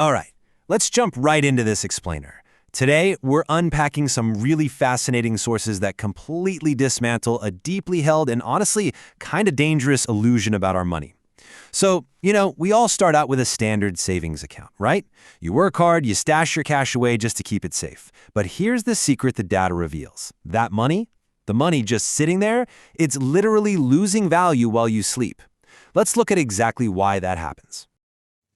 All right, let's jump right into this explainer. Today, we're unpacking some really fascinating sources that completely dismantle a deeply held and honestly kind of dangerous illusion about our money. So, we all start out with a standard savings account, right? You work hard, you stash your cash away just to keep it safe. But here's the secret the data reveals. That money, the money just sitting there, it's literally losing value while you sleep. Let's look at exactly why that happens.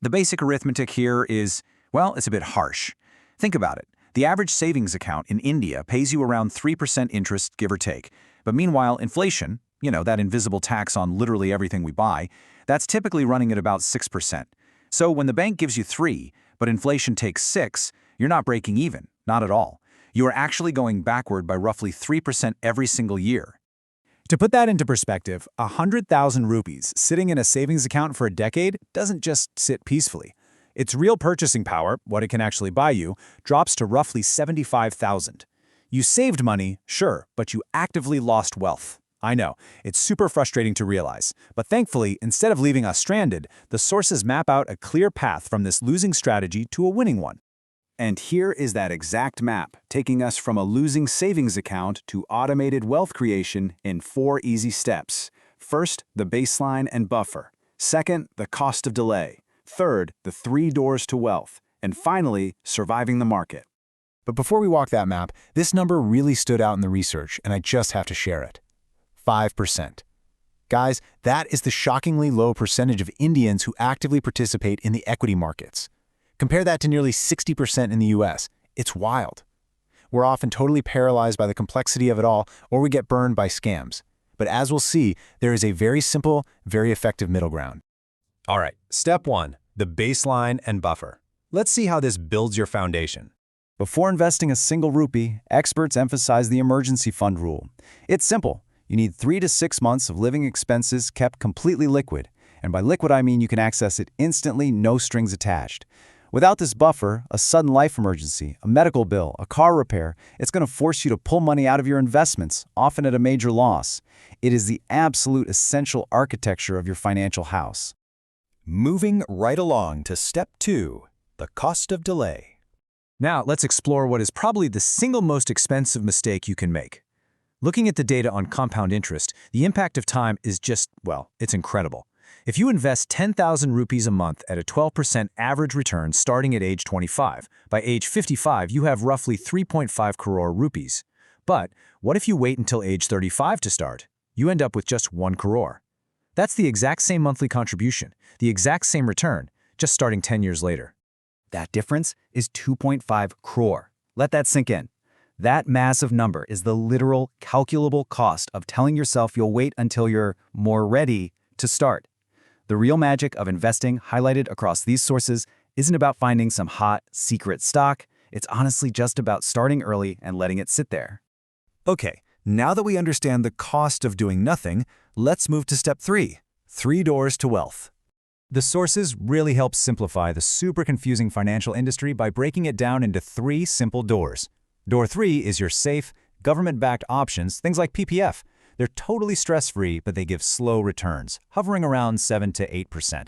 The basic arithmetic here is, well, it's a bit harsh. Think about it. The average savings account in India pays you around 3% interest, give or take. But meanwhile, inflation, that invisible tax on literally everything we buy, that's typically running at about 6%. So when the bank gives you 3, but inflation takes 6, you're not breaking even, not at all. You are actually going backward by roughly 3% every single year. To put that into perspective, 100,000 rupees sitting in a savings account for a decade doesn't just sit peacefully. Its real purchasing power, what it can actually buy you, drops to roughly 75,000. You saved money, sure, but you actively lost wealth. I know, it's super frustrating to realize, but thankfully, instead of leaving us stranded, the sources map out a clear path from this losing strategy to a winning one. And here is that exact map, taking us from a losing savings account to automated wealth creation in 4 easy steps. First, the baseline and buffer. Second, the cost of delay. Third, the 3 doors to wealth. And finally, surviving the market. But before we walk that map, this number really stood out in the research, and I just have to share it. 5%. Guys, that is the shockingly low percentage of Indians who actively participate in the equity markets. Compare that to nearly 60% in the US. It's wild. We're often totally paralyzed by the complexity of it all, or we get burned by scams. But as we'll see, there is a very simple, very effective middle ground. All right, step 1, the baseline and buffer. Let's see how this builds your foundation. Before investing a single rupee, experts emphasize the emergency fund rule. It's simple. You need 3 to 6 months of living expenses kept completely liquid. And by liquid, I mean you can access it instantly, no strings attached. Without this buffer, a sudden life emergency, a medical bill, a car repair, it's going to force you to pull money out of your investments, often at a major loss. It is the absolute essential architecture of your financial house. Moving right along to step 2, the cost of delay. Now, let's explore what is probably the single most expensive mistake you can make. Looking at the data on compound interest, the impact of time is just, well, it's incredible. If you invest 10,000 rupees a month at a 12% average return starting at age 25, by age 55 you have roughly 3.5 crore rupees. But what if you wait until age 35 to start? You end up with just 1 crore. That's the exact same monthly contribution, the exact same return, just starting 10 years later. That difference is 2.5 crore. Let that sink in. That massive number is the literal, calculable cost of telling yourself you'll wait until you're more ready to start. The real magic of investing, highlighted across these sources, isn't about finding some hot, secret stock. It's honestly just about starting early and letting it sit there. Okay, now that we understand the cost of doing nothing, let's move to step 3, 3 doors to wealth. The sources really help simplify the super confusing financial industry by breaking it down into 3 simple doors. Door 3 is your safe, government-backed options, things like PPF. They're totally stress-free, but they give slow returns, hovering around 7 to 8%.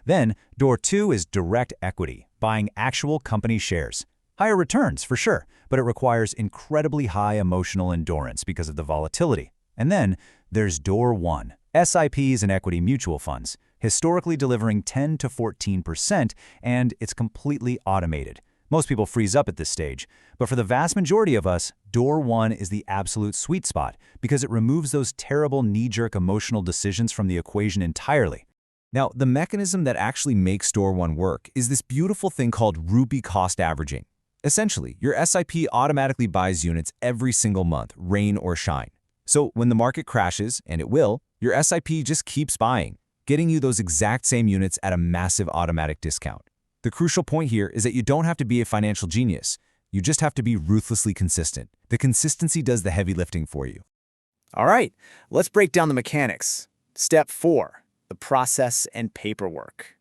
Then, door 2 is direct equity, buying actual company shares. Higher returns, for sure, but it requires incredibly high emotional endurance because of the volatility. And then, there's door 1, SIPs and equity mutual funds, historically delivering 10 to 14%, and it's completely automated. Most people freeze up at this stage, but for the vast majority of us, door 1 is the absolute sweet spot because it removes those terrible knee-jerk emotional decisions from the equation entirely. Now, the mechanism that actually makes door 1 work is this beautiful thing called rupee cost averaging. Essentially, your SIP automatically buys units every single month, rain or shine. So when the market crashes, and it will, your SIP just keeps buying, getting you those exact same units at a massive automatic discount. The crucial point here is that you don't have to be a financial genius. You just have to be ruthlessly consistent. The consistency does the heavy lifting for you. All right, let's break down the mechanics. Step 4, the process and paperwork.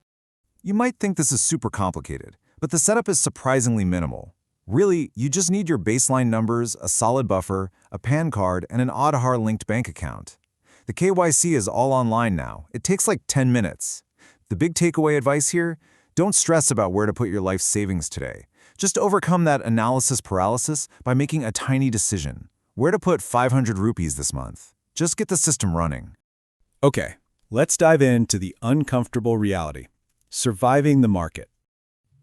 You might think this is super complicated, but the setup is surprisingly minimal. Really, you just need your baseline numbers, a solid buffer, a PAN card, and an Aadhaar-linked bank account. The KYC is all online now. It takes like 10 minutes. The big takeaway advice here: Don't stress about where to put your life savings today. Just overcome that analysis paralysis by making a tiny decision. Where to put 500 rupees this month. Just get the system running. Okay, let's dive into the uncomfortable reality: surviving the market.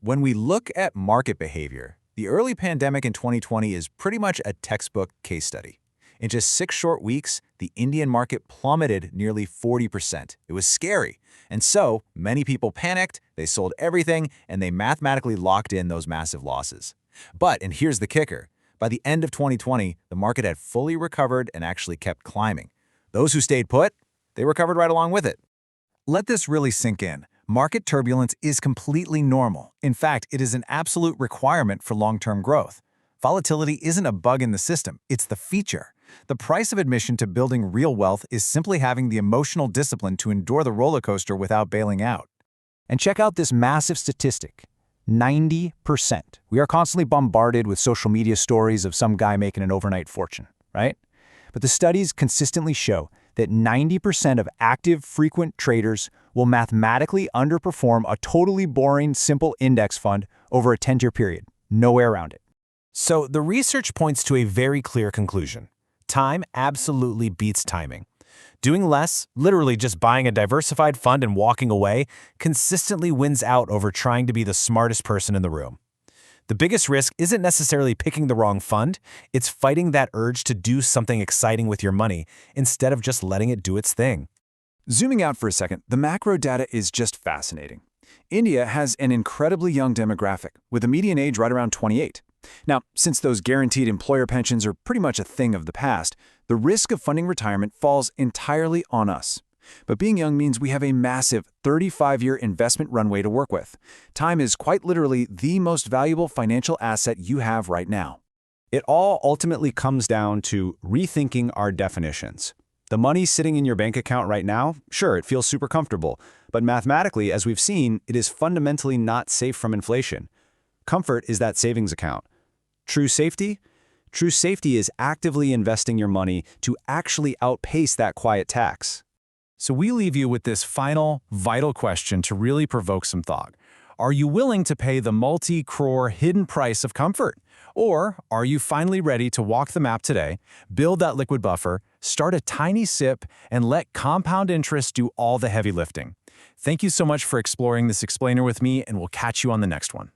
When we look at market behavior, the early pandemic in 2020 is pretty much a textbook case study. In just 6 short weeks, the Indian market plummeted nearly 40%. It was scary. And so, many people panicked, they sold everything, and they mathematically locked in those massive losses. But, and here's the kicker, by the end of 2020, the market had fully recovered and actually kept climbing. Those who stayed put, they recovered right along with it. Let this really sink in. Market turbulence is completely normal. In fact, it is an absolute requirement for long-term growth. Volatility isn't a bug in the system, it's the feature. The price of admission to building real wealth is simply having the emotional discipline to endure the roller coaster without bailing out. And check out this massive statistic: 90%. We are constantly bombarded with social media stories of some guy making an overnight fortune, right? But the studies consistently show that 90% of active, frequent traders will mathematically underperform a totally boring, simple index fund over a 10-year period. No way around it. So the research points to a very clear conclusion. Time absolutely beats timing. Doing less, literally just buying a diversified fund and walking away, consistently wins out over trying to be the smartest person in the room. The biggest risk isn't necessarily picking the wrong fund, it's fighting that urge to do something exciting with your money instead of just letting it do its thing. Zooming out for a second, the macro data is just fascinating. India has an incredibly young demographic, with a median age right around 28. Now, since those guaranteed employer pensions are pretty much a thing of the past, the risk of funding retirement falls entirely on us. But being young means we have a massive 35-year investment runway to work with. Time is quite literally the most valuable financial asset you have right now. It all ultimately comes down to rethinking our definitions. The money sitting in your bank account right now, sure, it feels super comfortable, but mathematically, as we've seen, it is fundamentally not safe from inflation. Comfort is that savings account. True safety? True safety is actively investing your money to actually outpace that quiet tax. So we leave you with this final, vital question to really provoke some thought. Are you willing to pay the multi-crore hidden price of comfort? Or are you finally ready to walk the map today, build that liquid buffer, start a tiny sip, and let compound interest do all the heavy lifting? Thank you so much for exploring this explainer with me, and we'll catch you on the next one.